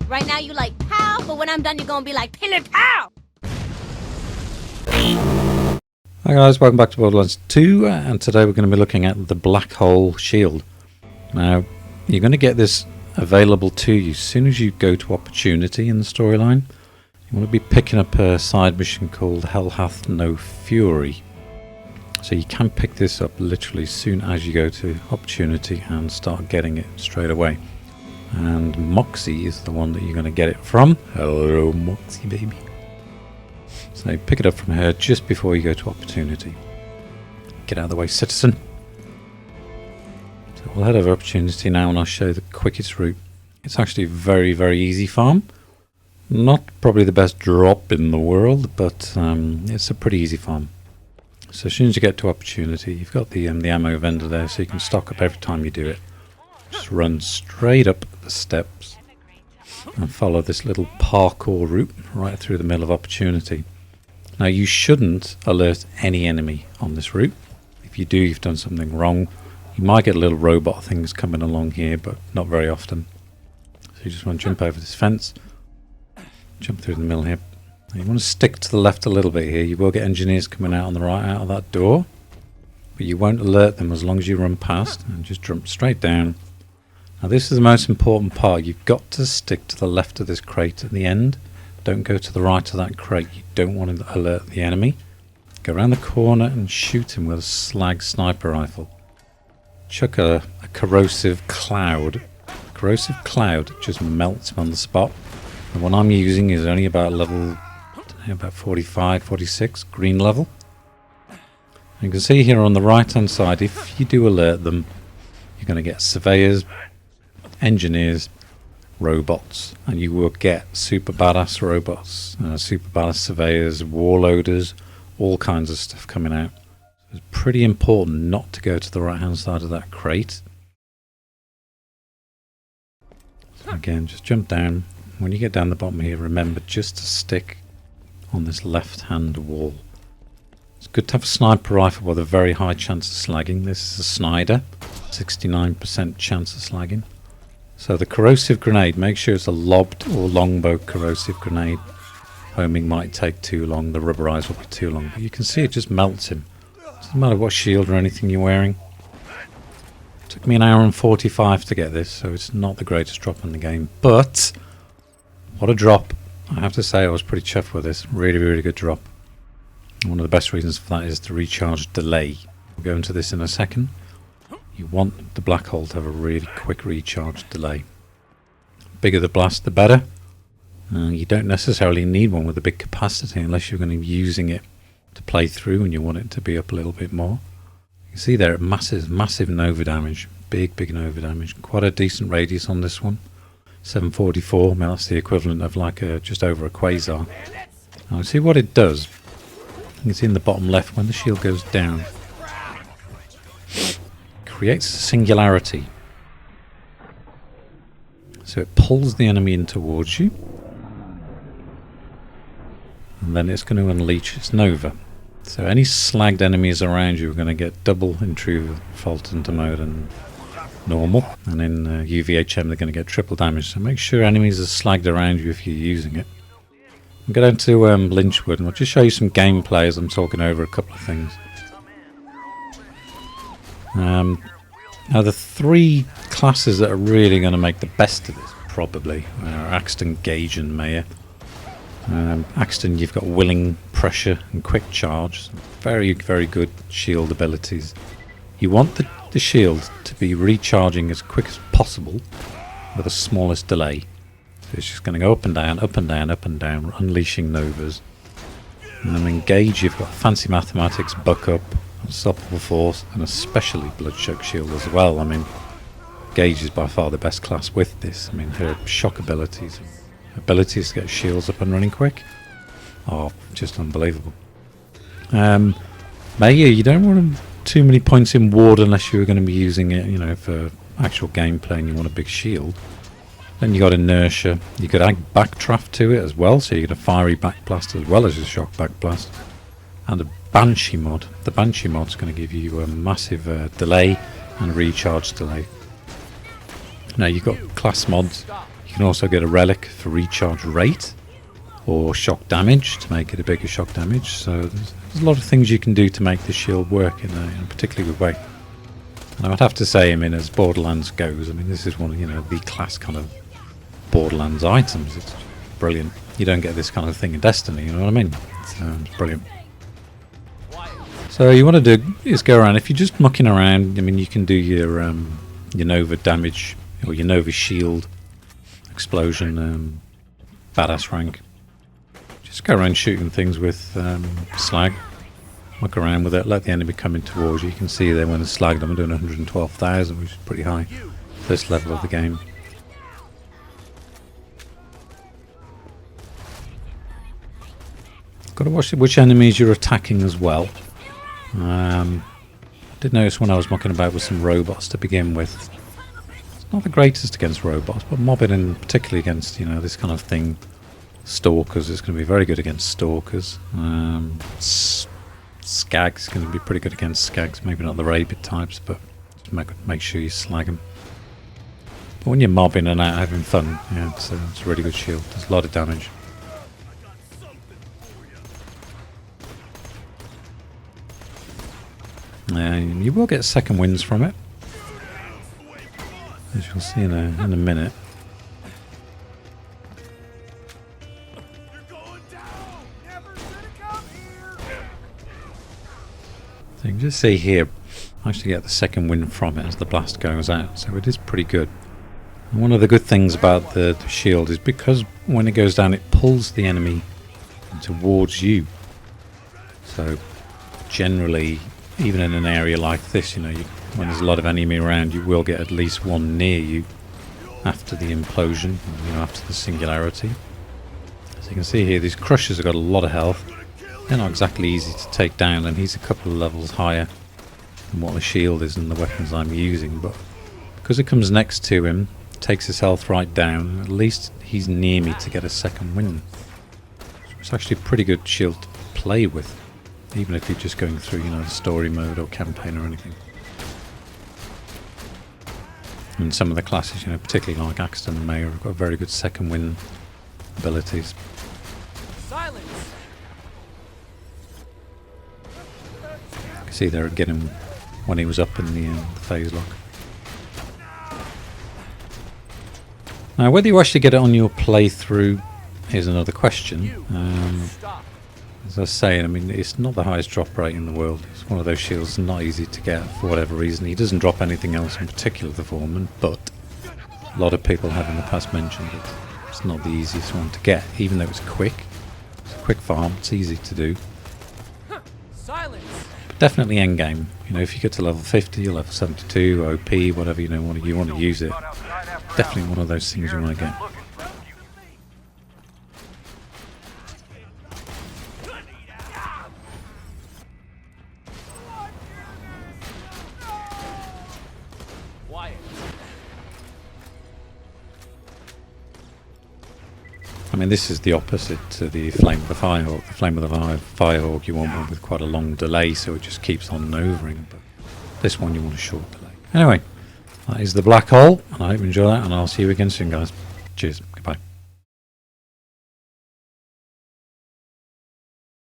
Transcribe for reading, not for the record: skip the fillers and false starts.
Right now you like pow, but when I'm done you're gonna be like pillar pow. Hi guys, welcome back to Borderlands 2, and today we're going to be looking at the black hole shield. Now, you're going to get this available to you as soon as you go to Opportunity in the storyline. You want to be picking up a side mission called Hell Hath No Fury. So you can pick this up literally as soon as you go to Opportunity and start getting it straight away. And Moxie is the one that you're going to get it from. Hello Moxie baby. So pick it up from her just before you go to Opportunity. Get out of the way, citizen. So we'll head over Opportunity now and I'll show you the quickest route. It's actually a very, very easy farm. Not probably the best drop in the world, but it's a pretty easy farm. So as soon as you get to Opportunity, you've got the ammo vendor there, so you can stock up every time you do it. Just run straight up the steps and follow this little parkour route right through the middle of Opportunity. Now you shouldn't alert any enemy on this route. If you do, you've done something wrong. You might get little robot things coming along here, but not very often. So you just want to jump over this fence, jump through the middle here. Now you want to stick to the left a little bit here. You will get engineers coming out on the right out of that door, but you won't alert them as long as you run past and just jump straight down. Now this is the most important part. You've got to stick to the left of this crate at the end. Don't go to the right of that crate. You don't want to alert the enemy. Go around the corner and shoot him with a slag sniper rifle. Chuck a corrosive cloud. A corrosive cloud just melts him on the spot. The one I'm using is only about level, I don't know, about 45, 46, green level. You can see here on the right hand side, if you do alert them, you're going to get surveyors, engineers, robots, and you will get super badass robots, super badass surveyors, warloaders, all kinds of stuff coming out. It's pretty important not to go to the right hand side of that crate. So again, just jump down. When you get down the bottom here, remember just to stick on this left hand wall. It's good to have a sniper rifle with a very high chance of slagging. This is a Snyder, 69% chance of slagging. So the corrosive grenade, make sure it's a lobbed or longbow corrosive grenade. Homing might take too long, the rubberize will be too long, but you can see it just melts him. Doesn't matter what shield or anything you're wearing. Took me an hour and 45 to get this, so it's not the greatest drop in the game, but what a drop. I have to say I was pretty chuffed with this. Really, really good drop. And one of the best reasons for that is the recharge delay. We'll go into this in a second. You want the black hole to have a really quick recharge delay. Bigger the blast, the better. You don't necessarily need one with a big capacity unless you're going to be using it to play through and you want it to be up a little bit more. You can see there, massive Nova damage. Big Nova damage. Quite a decent radius on this one. 744, now that's the equivalent of like just over a quasar. Now see what it does. You can see in the bottom left when the shield goes down. Creates a singularity. So it pulls the enemy in towards you. And then it's going to unleash its Nova. So any slagged enemies around you are going to get double intruder, fault into mode and normal. And in UVHM they're going to get triple damage. So make sure enemies are slagged around you if you're using it. I'll go down to Lynchwood and I'll just show you some gameplay as I'm talking over a couple of things. Now the three classes that are really going to make the best of this probably are Axton, Gage and Mayor. Axton, you've got willing, pressure and quick charge. Very, very good shield abilities. You want the shield to be recharging as quick as possible with the smallest delay. So it's just going to go up and down, up and down, up and down, unleashing Novas. And then in Gage, you've got fancy mathematics, buck up, unstoppable force, and especially bloodshot shield as well. I mean, Gage is by far the best class with this. I mean, her shock abilities to get shields up and running quick are just unbelievable. Mayor, you don't want too many points in ward unless you're going to be using it, you know, for actual gameplay and you want a big shield. Then you got inertia. You could add backdraft to it as well, so you get a fiery backblast as well as a shock backblast. And a Banshee mod. The Banshee mod's going to give you a massive delay and recharge delay. Now you've got class mods. You can also get a relic for recharge rate or shock damage to make it a bigger shock damage. So there's a lot of things you can do to make the shield work in a particularly good way. And I would have to say, I mean, as Borderlands goes, I mean, this is one of, you know, the class kind of Borderlands items. It's brilliant. You don't get this kind of thing in Destiny, you know what I mean? It's brilliant. So you want to do is go around. If you're just mucking around, I mean, you can do your Nova damage or your Nova shield explosion badass rank. Just go around shooting things with slag. Muck around with it, let the enemy come in towards you. You can see there when it's slagged, I'm doing 112,000, which is pretty high for this level of the game. Got to watch which enemies you're attacking as well. Did notice when I was mucking about with some robots to begin with. It's not the greatest against robots, but mobbing in particularly against, you know, this kind of thing. Stalkers is going to be very good against stalkers. Skags going to be pretty good against skags. Maybe not the rabid types, but just make sure you slag them. But when you're mobbing and out having fun, yeah, it's a really good shield. Does a lot of damage. And you will get second wins from it, as you'll see in a minute. So you can just see here, I actually get the second win from it as the blast goes out, so it is pretty good. And one of the good things about the shield is because when it goes down, it pulls the enemy towards you. So generally, even in an area like this, you know, when there's a lot of enemy around, you will get at least one near you after the implosion, you know, after the singularity. As you can see here, these crushers have got a lot of health. They're not exactly easy to take down, and he's a couple of levels higher than what the shield is and the weapons I'm using, but because it comes next to him, takes his health right down, at least he's near me to get a second win. So it's actually a pretty good shield to play with. Even if you're just going through, you know, the story mode or campaign or anything. And some of the classes, you know, particularly like Axton and Mayor, have got very good second win abilities. Silence. You can see there again when he was up in the phase lock. Now, whether you actually get it on your playthrough is another question. As I was saying, I mean, it's not the highest drop rate in the world. It's one of those shields not easy to get for whatever reason. He doesn't drop anything else in particular, the Foreman, but a lot of people have in the past mentioned it. It's not the easiest one to get, even though it's quick. It's a quick farm, it's easy to do. Silence. But definitely endgame. You know, if you get to level 50 or level 72, OP, whatever, you know, you want to use it. Definitely one of those things you want to get. I mean, this is the opposite to the Flame of the Firehawk. The Flame of the Firehawk, you want one with quite a long delay, so it just keeps on novering. But this one, you want a short delay. Anyway, that is the black hole, and I hope you enjoy that, and I'll see you again soon, guys. Cheers.